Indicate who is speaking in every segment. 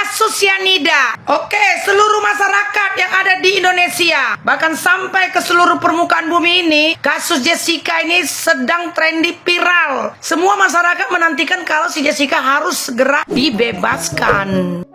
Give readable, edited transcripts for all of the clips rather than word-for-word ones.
Speaker 1: kasus cyanida. Oke, seluruh masyarakat yang ada di Indonesia, bahkan sampai ke seluruh permukaan bumi ini, kasus Jessica ini sedang trendy viral. Semua masyarakat menantikan kalau si Jessica harus segera dibebaskan.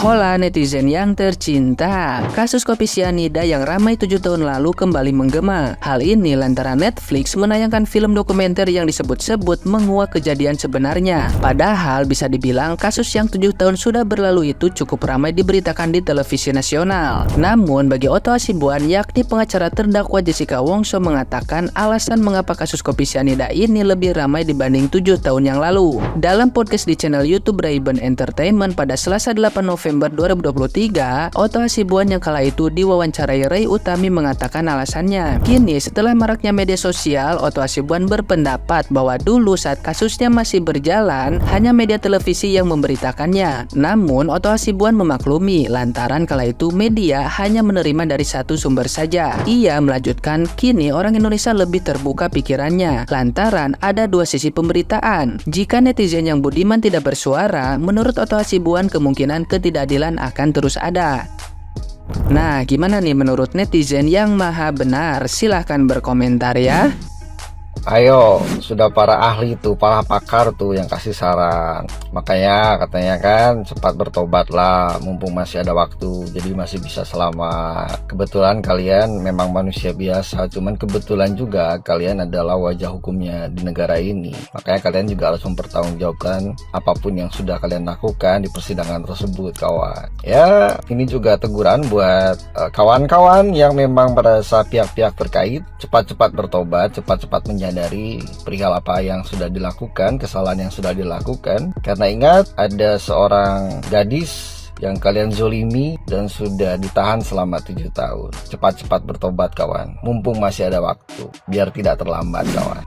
Speaker 2: Hola netizen yang tercinta, kasus kopi cyanida yang ramai 7 tahun lalu kembali menggema. Hal ini lantaran Netflix menayangkan film dokumenter yang disebut-sebut menguak kejadian sebenarnya. Padahal bisa dibilang kasus yang 7 tahun sudah berlalu itu cukup ramai diberitakan di televisi nasional. Namun bagi Otto Hasibuan, yakni pengacara terdakwa Jessica Wongso, mengatakan alasan mengapa kasus kopi cyanida ini lebih ramai dibanding 7 tahun yang lalu. Dalam podcast di channel YouTube Ray-Ban Entertainment pada Selasa 8 November 2023, Otto Hasibuan yang kala itu diwawancarai Ray Utami mengatakan alasannya. Kini setelah maraknya media sosial, Otto Hasibuan berpendapat bahwa dulu saat kasusnya masih berjalan, hanya media televisi yang memberitakannya. Namun Otto Hasibuan memaklumi lantaran kala itu media hanya menerima dari satu sumber saja. Ia melanjutkan, kini orang Indonesia lebih terbuka pikirannya lantaran ada dua sisi pemberitaan. Jika netizen yang budiman tidak bersuara, menurut Otto Hasibuan kemungkinan ketidakadilan akan terus ada. Nah, gimana nih menurut netizen yang maha benar? Silahkan berkomentar ya.
Speaker 3: Ayo, sudah para ahli tuh, para pakar tuh yang kasih saran. Makanya katanya kan cepat bertobatlah, mumpung masih ada waktu. Jadi masih bisa selamat. Kebetulan kalian memang manusia biasa, cuman kebetulan juga kalian adalah wajah hukumnya di negara ini. Makanya kalian juga harus mempertanggungjawabkan apapun yang sudah kalian lakukan di persidangan tersebut, kawan. Ya, ini juga teguran buat kawan-kawan yang memang merasa pihak-pihak terkait cepat-cepat bertobat, cepat-cepat dari perihal apa yang sudah dilakukan, kesalahan yang sudah dilakukan. Karena ingat, ada seorang gadis yang kalian zolimi dan sudah ditahan selama 7 tahun. Cepat-cepat bertobat, kawan. Mumpung masih ada waktu, biar tidak terlambat, kawan.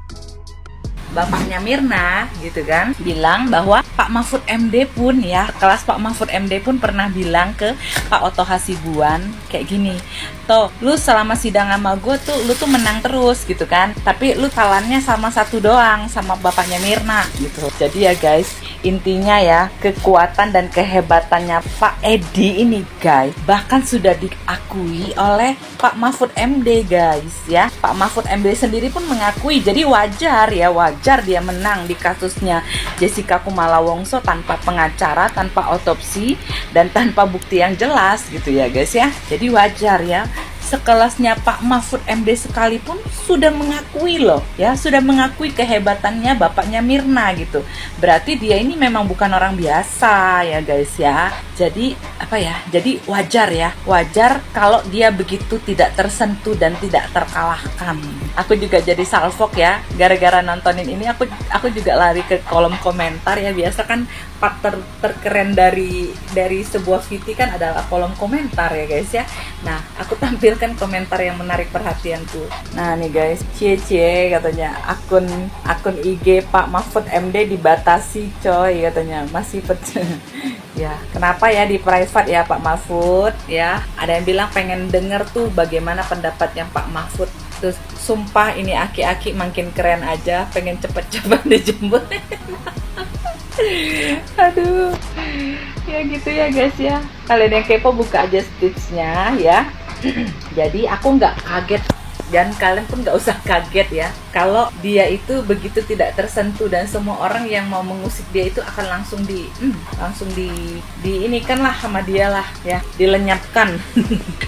Speaker 4: Bapaknya Mirna gitu kan bilang bahwa Pak Mahfud MD pun ya, kelas Pak Mahfud MD pun pernah bilang ke Pak Otto Hasibuan kayak gini, toh lu selama sidang sama gue tuh lu tuh menang terus gitu kan, tapi lu kalannya sama satu doang, sama bapaknya Mirna gitu. Jadi ya guys, intinya ya, kekuatan dan kehebatannya Pak Edi ini guys bahkan sudah diakui oleh Pak Mahfud MD guys ya. Pak Mahfud MD sendiri pun mengakui, jadi wajar ya, wajar dia menang di kasusnya Jessica Kumala Wongso tanpa pengacara, tanpa otopsi, dan tanpa bukti yang jelas gitu ya guys ya. Jadi wajar ya, sekelasnya Pak Mahfud MD sekalipun sudah mengakui loh ya, sudah mengakui kehebatannya bapaknya Mirna gitu. Berarti dia ini memang bukan orang biasa ya guys ya. Jadi apa ya, jadi wajar ya, wajar kalau dia begitu tidak tersentuh dan tidak terkalahkan. Aku juga jadi salfok ya, gara-gara nontonin ini aku juga lari ke kolom komentar ya. Biasa kan part terkeren dari sebuah VT kan adalah kolom komentar ya guys ya. Nah, aku tampilkan komentar yang menarik perhatianku. Nah nih guys, cie katanya akun IG Pak Mahfud MD dibatasi coy katanya, masih ya, kenapa ya di private ya Pak Mahfud ya? Ada yang bilang pengen denger tuh bagaimana pendapatnya Pak Mahfud. Terus sumpah ini aki-aki makin keren aja, pengen cepet-cepet dijemput. Aduh, ya gitu ya guys ya. Kalian yang kepo buka aja stitchnya ya. Jadi aku nggak kaget, dan kalian pun nggak usah kaget ya kalau dia itu begitu tidak tersentuh, dan semua orang yang mau mengusik dia itu akan langsung ini kan lah sama dia lah ya, dilenyapkan.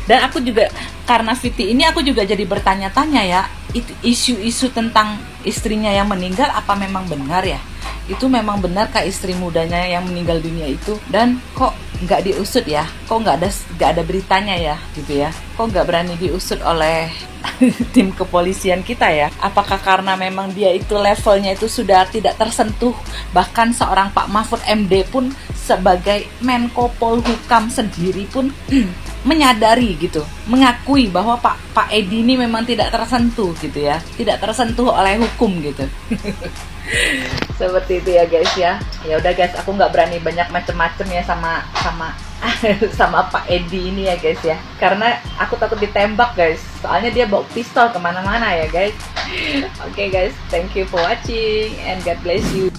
Speaker 4: Dan aku juga karena Viti ini aku juga jadi bertanya-tanya ya, itu isu-isu tentang istrinya yang meninggal apa memang benar ya? Itu memang benarkah istri mudanya yang meninggal dunia itu? Dan kok nggak diusut ya? Kok nggak ada beritanya ya gitu ya? Kok nggak berani diusut oleh tim kepolisian kita ya? Apakah karena memang dia itu levelnya itu sudah tidak tersentuh? Bahkan seorang Pak Mahfud MD pun sebagai Menko Polhukam sendiri pun menyadari gitu, mengakui bahwa Pak Edi ini memang tidak tersentuh gitu ya, tidak tersentuh oleh hukum gitu. Seperti itu ya guys ya. Ya udah guys, aku nggak berani banyak macem-macem ya sama sama Pak Edi ini ya guys ya, karena aku takut ditembak guys, soalnya dia bawa pistol kemana-mana ya guys. Oke guys, thank you for watching and God bless you.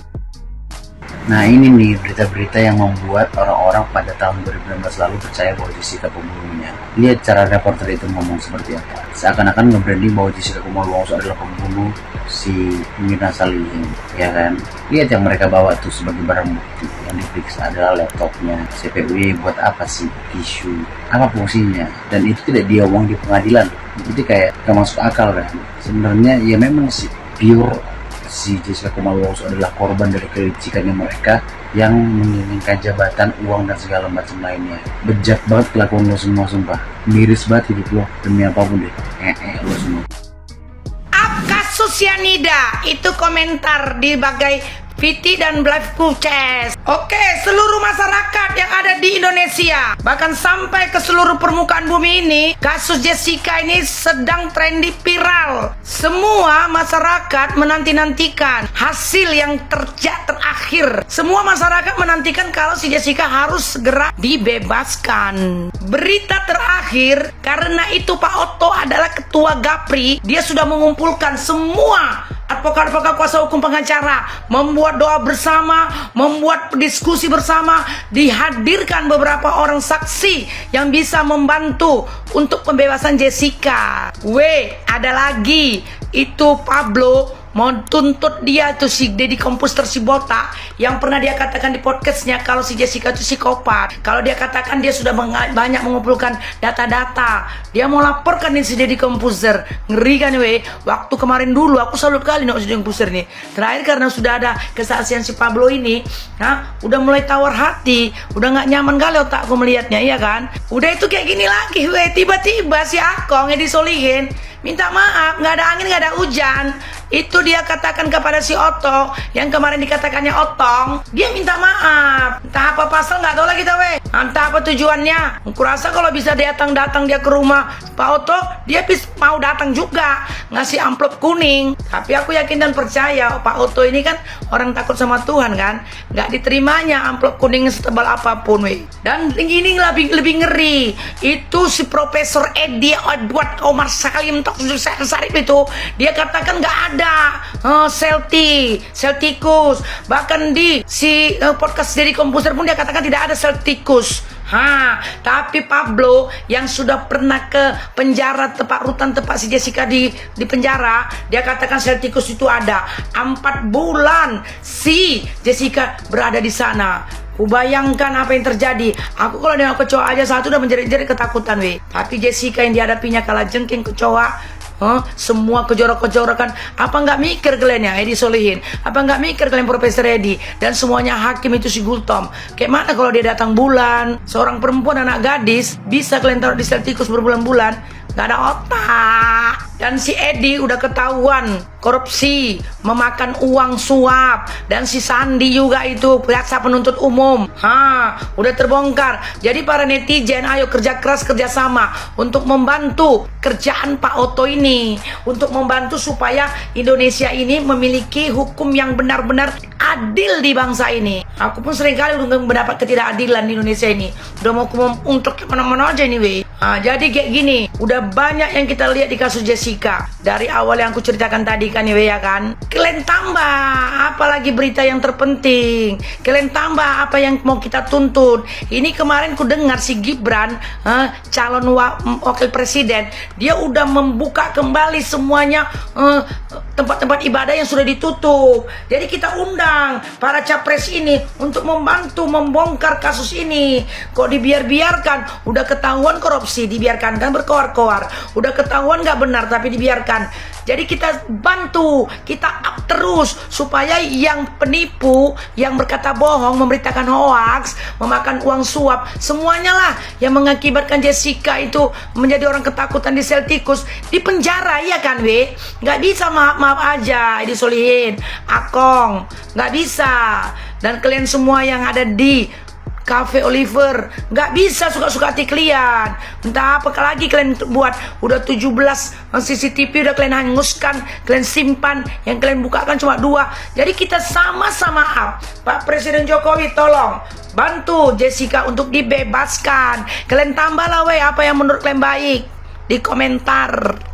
Speaker 5: Nah ini nih berita-berita yang membuat orang-orang pada tahun 2016 lalu percaya bahwa Jessica pembunuhnya. Lihat cara reporter itu ngomong seperti apa. Seakan-akan nge-branding bahwa Jessica Kumalo Wongso adalah pembunuh si Mirna Salihin, ya kan? Lihat yang mereka bawa tuh sebagai barang bukti. Yang diperiksa adalah laptopnya, CPU-nya buat apa sih? Tisu, apa fungsinya? Dan itu tidak dia uang di pengadilan. Jadi kayak gak masuk akal kan? Sebenarnya ya memang sih pure si Jessica Kumalo Wongso adalah korban dari kelicikannya mereka yang menginginkan jabatan, uang, dan segala macam lainnya. Bejat banget kelakuan lo semua, sumpah. Miris banget hidup lo, demi apapun deh. Lo semua.
Speaker 1: Kasus Cyanida itu komentar di bagai Viti dan Live Chess. Oke, seluruh masyarakat yang ada di Indonesia, bahkan sampai ke seluruh permukaan bumi ini, kasus Jessica ini sedang trendy viral. Semua masyarakat menanti-nantikan hasil yang terakhir. Semua masyarakat menantikan kalau si Jessica harus segera dibebaskan. Berita terakhir, karena itu Pak Otto adalah ketua Gapri, dia sudah mengumpulkan semua advokat-advokat kuasa hukum pengacara, membuat doa bersama, membuat diskusi bersama, dihadirkan beberapa orang saksi yang bisa membantu untuk pembebasan Jessica. Ada lagi, itu Pablo mau tuntut dia tuh si Deddy Kompuster si botak yang pernah dia katakan di podcastnya kalau si Jessica itu psikopat. Kalau dia katakan dia sudah banyak mengumpulkan data-data, dia mau laporkan nih si Deddy Kompuster. Ngeri kan waktu kemarin dulu aku salut kali nih si Deddy Kompuster nih. Terakhir karena sudah ada kesaksian si Pablo ini, udah mulai tawar hati, udah nggak nyaman kali otakku melihatnya, iya kan? Udah itu kayak gini lagi, tiba-tiba si Akong yang disolihin minta maaf, nggak ada angin, nggak ada hujan. Itu dia katakan kepada si Otto yang kemarin dikatakannya Otong, dia minta maaf. Entah apa pasal nggak tahu lagi kita entah apa tujuannya. Aku rasa kalau bisa datang dia ke rumah Pak Otto, dia mau datang juga ngasih amplop kuning. Tapi aku yakin dan percaya Pak Otto ini kan orang takut sama Tuhan kan, nggak diterimanya amplop kuning setebal apapun Dan ini lebih ngeri, itu si Profesor Edward Omar Salim Sarip itu dia katakan nggak ada sel tikus. Bahkan di si podcast Deddy Komputer pun dia katakan tidak ada sel tikus. Tapi Pablo yang sudah pernah ke penjara rutan tempat si Jessica di penjara, dia katakan sel tikus itu ada. 4 bulan si Jessica berada di sana. Bayangkan apa yang terjadi. Aku kalau nengok kecoa aja satu udah menjerit-jerit ketakutan Tapi Jessica yang dihadapinya kalah jengking kecoa. Semua kejorak-kejorakan. Apa nggak mikir kalian ya Edi Solihin? Apa nggak mikir kalian Profesor Edi? Dan semuanya hakim itu si Gultom. Kayak mana kalau dia datang bulan, seorang perempuan anak gadis bisa kalian taruh di sel tikus berbulan-bulan? Nggak ada otak. Dan si Edi udah ketahuan korupsi, memakan uang suap. Dan si Sandi juga itu jaksa penuntut umum. Udah terbongkar. Jadi para netizen ayo kerja keras, kerja sama untuk membantu kerjaan Pak Otto ini, untuk membantu supaya Indonesia ini memiliki hukum yang benar-benar adil di bangsa ini. Aku pun seringkali udah mendapat ketidakadilan di Indonesia ini. Udah mau untuk kemana-mana aja nih jadi kayak gini, udah banyak yang kita lihat di kasus Jessica. Dari awal yang aku ceritakan tadi kan ya kan. Kalian tambah apalagi berita yang terpenting. Kalian tambah apa yang mau kita tuntut. Ini kemarin ku dengar si Gibran, calon wakil presiden, dia udah membuka kembali semuanya tempat-tempat ibadah yang sudah ditutup. Jadi kita undang para capres ini untuk membantu membongkar kasus ini. Kok dibiarkan? Udah ketahuan korupsi, dibiarkan kan berkoar-koar. Udah ketahuan nggak benar tapi dibiarkan. Jadi kita bantu, kita up terus supaya yang penipu, yang berkata bohong, memberitakan hoax, memakan uang suap, semuanya lah yang mengakibatkan Jessica itu menjadi orang ketakutan di sel tikus, di penjara, ya kan nggak bisa maaf-maaf aja disolihin Akong, nggak bisa. Dan kalian semua yang ada di Cafe Oliver, nggak bisa suka-suka hati kalian. Entah apa lagi kalian buat. Udah 17 CCTV udah kalian hanguskan, kalian simpan. Yang kalian bukakan cuma 2. Jadi kita sama-sama up. Pak Presiden Jokowi tolong bantu Jessica untuk dibebaskan. Kalian tambahlah apa yang menurut kalian baik di komentar.